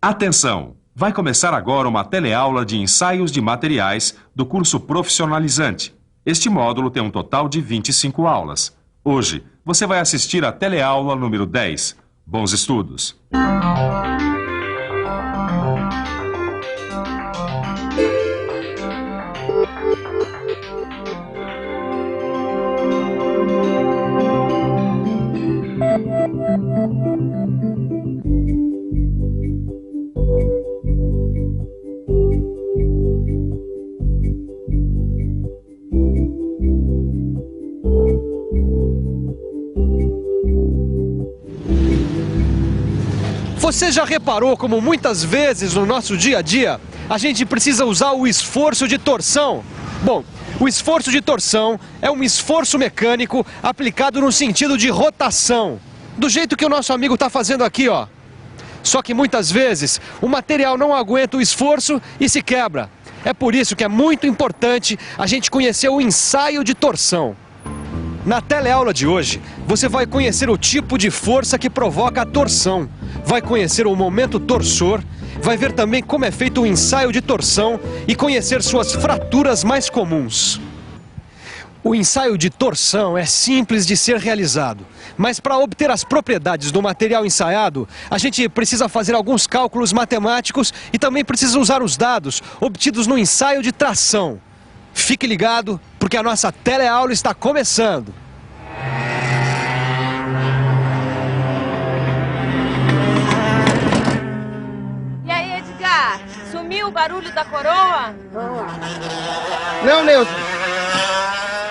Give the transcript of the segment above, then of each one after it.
Atenção! Vai começar agora uma teleaula de ensaios de materiais do curso profissionalizante. Este módulo tem um total de 25 aulas. Hoje, você vai assistir a teleaula número 10. Bons estudos! Você já reparou como muitas vezes no nosso dia a dia a gente precisa usar o esforço de torção? Bom, o esforço de torção é um esforço mecânico aplicado no sentido de rotação, do jeito que o nosso amigo está fazendo aqui, ó. Só que muitas vezes o material não aguenta o esforço e se quebra. É por isso que é muito importante a gente conhecer o ensaio de torção. Na teleaula de hoje, você vai conhecer o tipo de força que provoca a torção, vai conhecer o momento torsor, vai ver também como é feito o ensaio de torção e conhecer suas fraturas mais comuns. O ensaio de torção é simples de ser realizado, mas para obter as propriedades do material ensaiado, a gente precisa fazer alguns cálculos matemáticos e também precisa usar os dados obtidos no ensaio de tração. Fique ligado, porque a nossa teleaula está começando. E aí, Edgar? Sumiu o barulho da coroa? Não, Neuza.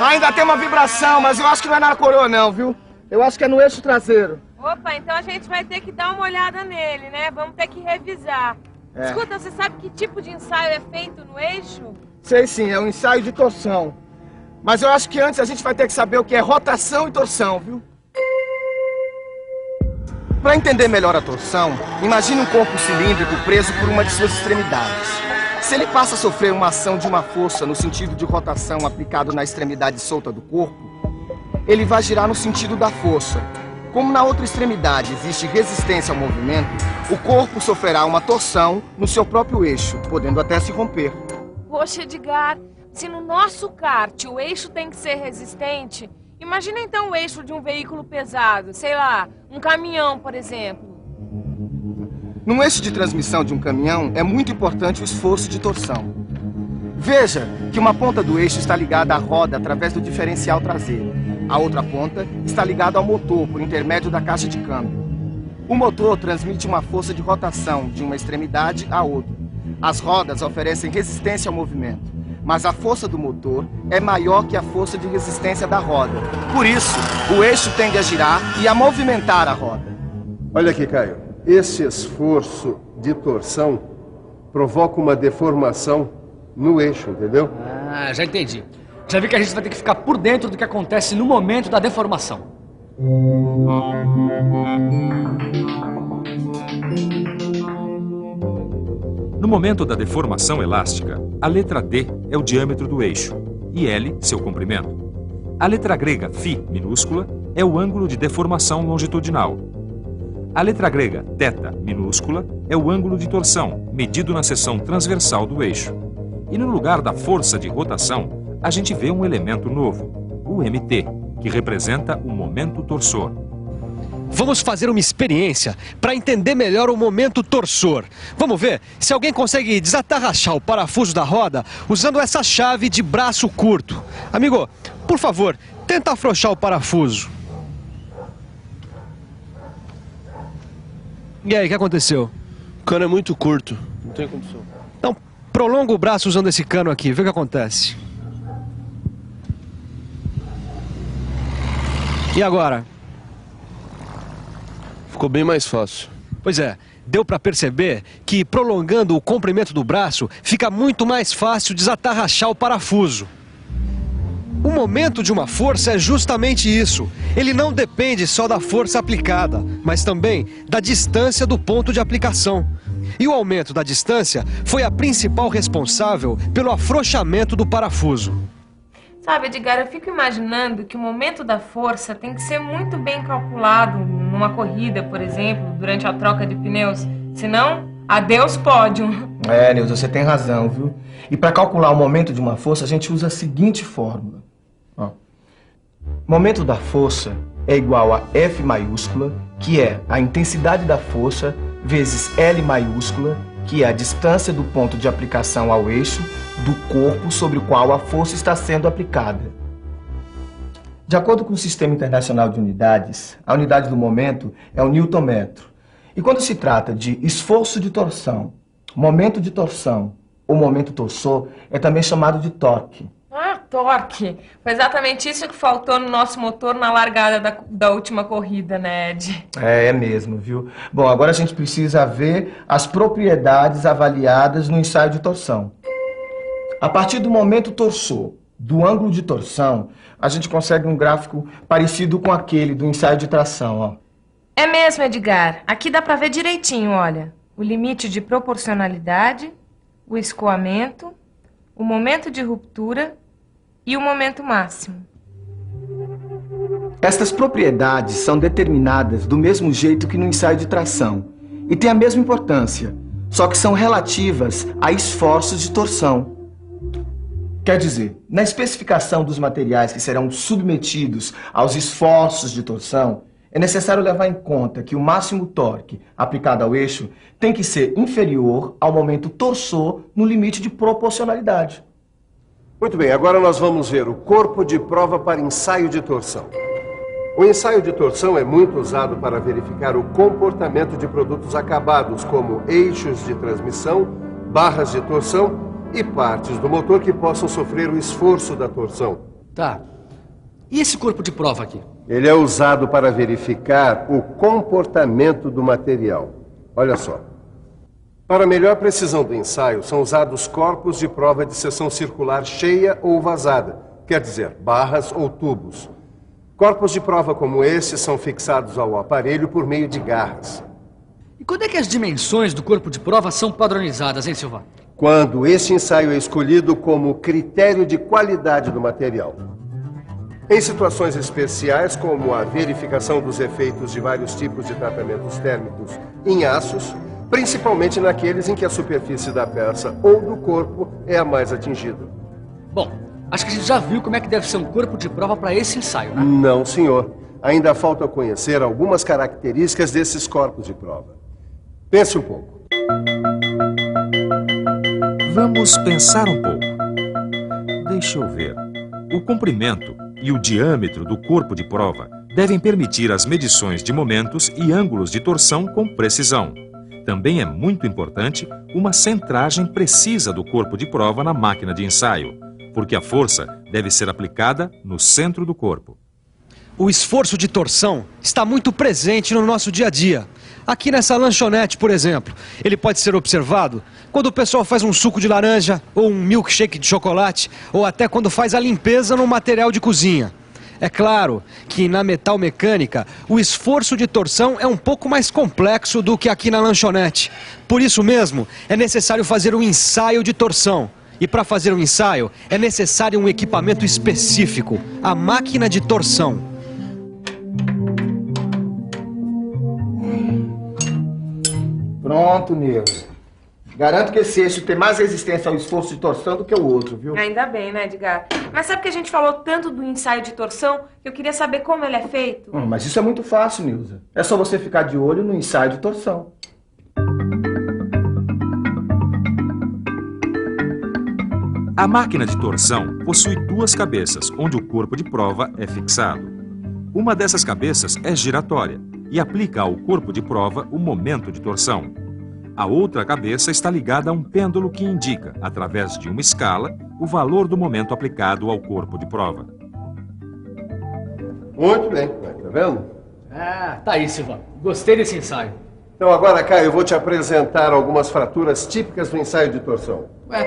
Ainda tem uma vibração, mas eu acho que não é na coroa não, viu? Eu acho que é no eixo traseiro. Opa, então a gente vai ter que dar uma olhada nele, né? Vamos ter que revisar. Escuta, você sabe que tipo de ensaio é feito no eixo? Sei sim, é um ensaio de torção. Mas eu acho que antes a gente vai ter que saber o que é rotação e torção, viu? Para entender melhor a torção, imagine um corpo cilíndrico preso por uma de suas extremidades. Se ele passa a sofrer uma ação de uma força no sentido de rotação aplicado na extremidade solta do corpo, ele vai girar no sentido da força. Como na outra extremidade existe resistência ao movimento, o corpo sofrerá uma torção no seu próprio eixo, podendo até se romper. Poxa, Edgar, se no nosso kart o eixo tem que ser resistente, imagina então o eixo de um veículo pesado, sei lá, um caminhão, por exemplo. No eixo de transmissão de um caminhão é muito importante o esforço de torção. Veja que uma ponta do eixo está ligada à roda através do diferencial traseiro. A outra ponta está ligada ao motor por intermédio da caixa de câmbio. O motor transmite uma força de rotação de uma extremidade à outra. As rodas oferecem resistência ao movimento, mas a força do motor é maior que a força de resistência da roda. Por isso, o eixo tende a girar e a movimentar a roda. Olha aqui, Caio. Esse esforço de torção provoca uma deformação no eixo, entendeu? Ah, já entendi. Já vi que a gente vai ter que ficar por dentro do que acontece no momento da deformação. No momento da deformação elástica, a letra D é o diâmetro do eixo e L seu comprimento. A letra grega φ minúscula é o ângulo de deformação longitudinal. A letra grega θ minúscula é o ângulo de torção, medido na seção transversal do eixo. E no lugar da força de rotação, a gente vê um elemento novo, o MT, que representa o momento torsor. Vamos fazer uma experiência para entender melhor o momento torsor. Vamos ver se alguém consegue desatarrachar o parafuso da roda usando essa chave de braço curto. Amigo, por favor, tenta afrouxar o parafuso. E aí, o que aconteceu? O cano é muito curto, não tem condição. Então, prolonga o braço usando esse cano aqui, vê o que acontece. E agora? Ficou bem mais fácil. Pois é, deu para perceber que prolongando o comprimento do braço fica muito mais fácil desatarrachar o parafuso. O momento de uma força é justamente isso. Ele não depende só da força aplicada, mas também da distância do ponto de aplicação. E o aumento da distância foi a principal responsável pelo afrouxamento do parafuso. Sabe, Edgar, eu fico imaginando que o momento da força tem que ser muito bem calculado numa corrida, por exemplo, durante a troca de pneus. Senão, Adeus, pódio. É, Neuza, você tem razão, viu? E para calcular o momento de uma força, a gente usa a seguinte fórmula. Ó. Momento da força é igual a F maiúscula, que é a intensidade da força, vezes L maiúscula, que é a distância do ponto de aplicação ao eixo do corpo sobre o qual a força está sendo aplicada. De acordo com o Sistema Internacional de Unidades, a unidade do momento é o newtonmetro. E quando se trata de esforço de torção, momento de torção ou momento torsor, é também chamado de torque. Ah, torque. Foi exatamente isso que faltou no nosso motor na largada da última corrida, né, Ed? É mesmo, viu? Bom, agora a gente precisa ver as propriedades avaliadas no ensaio de torção. A partir do momento torsor, do ângulo de torção, a gente consegue um gráfico parecido com aquele do ensaio de tração, ó. É mesmo, Edgar. Aqui dá pra ver direitinho, olha. O limite de proporcionalidade, o escoamento, o momento de ruptura e o momento máximo. Estas propriedades são determinadas do mesmo jeito que no ensaio de tração e têm a mesma importância, só que são relativas a esforços de torção. Quer dizer, na especificação dos materiais que serão submetidos aos esforços de torção, é necessário levar em conta que o máximo torque aplicado ao eixo tem que ser inferior ao momento torsor no limite de proporcionalidade. Muito bem, agora nós vamos ver o corpo de prova para ensaio de torção. O ensaio de torção é muito usado para verificar o comportamento de produtos acabados, como eixos de transmissão, barras de torção e partes do motor que possam sofrer o esforço da torção. Tá. E esse corpo de prova aqui? Ele é usado para verificar o comportamento do material. Olha só. Para melhor precisão do ensaio, são usados corpos de prova de seção circular cheia ou vazada, quer dizer, barras ou tubos. Corpos de prova como esse são fixados ao aparelho por meio de garras. E quando é que as dimensões do corpo de prova são padronizadas, hein, Silva? Quando este ensaio é escolhido como critério de qualidade do material. Em situações especiais, como a verificação dos efeitos de vários tipos de tratamentos térmicos em aços, principalmente naqueles em que a superfície da peça ou do corpo é a mais atingida. Bom, acho que a gente já viu como é que deve ser um corpo de prova para esse ensaio, né? Não, senhor. Ainda falta conhecer algumas características desses corpos de prova. Pense um pouco. Vamos pensar um pouco. Deixa eu ver. O comprimento e o diâmetro do corpo de prova devem permitir as medições de momentos e ângulos de torção com precisão. Também é muito importante uma centragem precisa do corpo de prova na máquina de ensaio, porque a força deve ser aplicada no centro do corpo. O esforço de torção está muito presente no nosso dia a dia. Aqui nessa lanchonete, por exemplo, ele pode ser observado quando o pessoal faz um suco de laranja, ou um milkshake de chocolate, ou até quando faz a limpeza no material de cozinha. É claro que na metalmecânica, o esforço de torção é um pouco mais complexo do que aqui na lanchonete. Por isso mesmo, é necessário fazer um ensaio de torção. E para fazer um ensaio, é necessário um equipamento específico, a máquina de torção. Pronto, Neuza. Garanto que esse eixo tem mais resistência ao esforço de torção do que o outro, viu? Ainda bem, né, Edgar? Mas sabe que a gente falou tanto do ensaio de torção que eu queria saber como ele é feito? Mas isso é muito fácil, Neuza. É só você ficar de olho no ensaio de torção. A máquina de torção possui duas cabeças, onde o corpo de prova é fixado. Uma dessas cabeças é giratória e aplica ao corpo de prova o momento de torção. A outra cabeça está ligada a um pêndulo que indica, através de uma escala, o valor do momento aplicado ao corpo de prova. Muito bem, tá vendo? Ah, tá aí, Silva. Gostei desse ensaio. Então agora, Caio, eu vou te apresentar algumas fraturas típicas do ensaio de torção. Ué,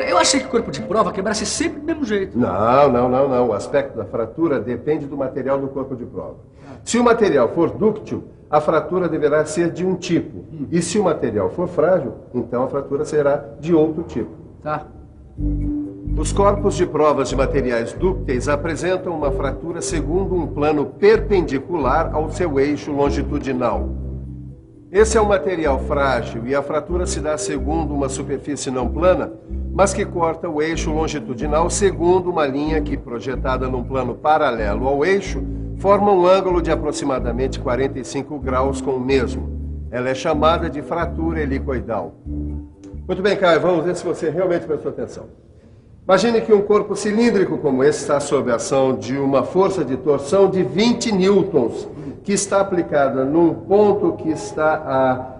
eu achei que o corpo de prova quebrasse sempre do mesmo jeito. Não. O aspecto da fratura depende do material do corpo de prova. Se o material for dúctil, a fratura deverá ser de um tipo. E se o material for frágil, então a fratura será de outro tipo. Tá. Os corpos de provas de materiais dúcteis apresentam uma fratura segundo um plano perpendicular ao seu eixo longitudinal. Esse é um material frágil e a fratura se dá segundo uma superfície não plana, mas que corta o eixo longitudinal segundo uma linha que, projetada num plano paralelo ao eixo, forma um ângulo de aproximadamente 45 graus com o mesmo. Ela é chamada de fratura helicoidal. Muito bem, Caio, vamos ver se você realmente prestou atenção. Imagine que um corpo cilíndrico como esse está sob a ação de uma força de torção de 20 newtons, que está aplicada num ponto que está a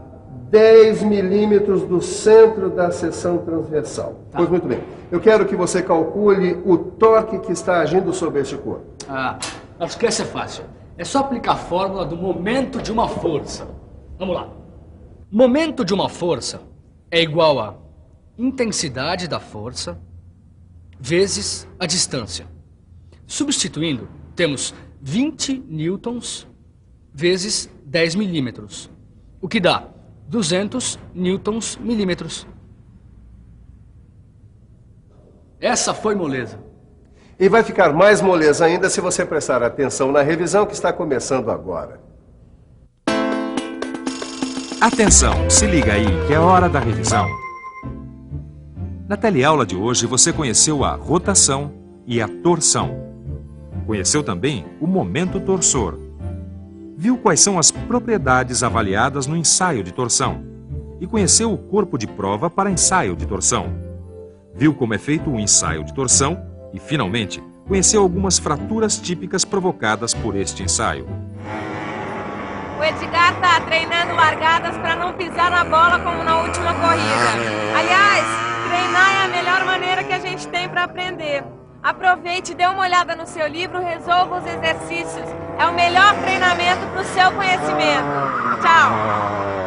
10 milímetros do centro da seção transversal. Tá. Pois muito bem. Eu quero que você calcule o torque que está agindo sobre este corpo. Acho que essa é fácil. É só aplicar a fórmula do momento de uma força. Vamos lá. Momento de uma força é igual a intensidade da força vezes a distância. Substituindo, temos 20 newtons vezes 10 milímetros, o que dá 200 newtons milímetros. Essa foi moleza. E vai ficar mais moleza ainda se você prestar atenção na revisão que está começando agora. Atenção, se liga aí que é hora da revisão. Na teleaula de hoje você conheceu a rotação e a torção. Conheceu também o momento torsor. Viu quais são as propriedades avaliadas no ensaio de torção. E conheceu o corpo de prova para ensaio de torção. Viu como é feito o ensaio de torção e, finalmente, conheceu algumas fraturas típicas provocadas por este ensaio. O Edgar tá treinando largadas para não pisar na bola como na última corrida. Aliás, treinar é a melhor maneira que a gente tem para aprender. Aproveite, dê uma olhada no seu livro, resolva os exercícios. É o melhor treinamento para o seu conhecimento. Tchau!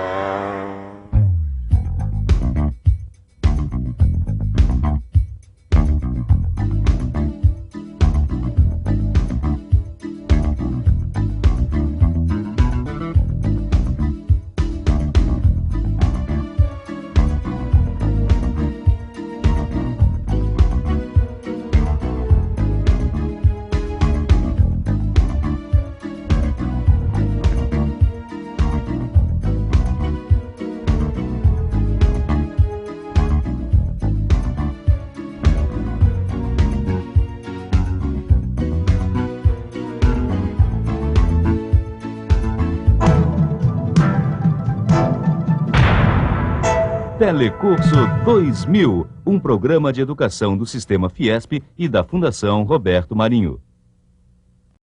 Telecurso 2000, um programa de educação do Sistema Fiesp e da Fundação Roberto Marinho.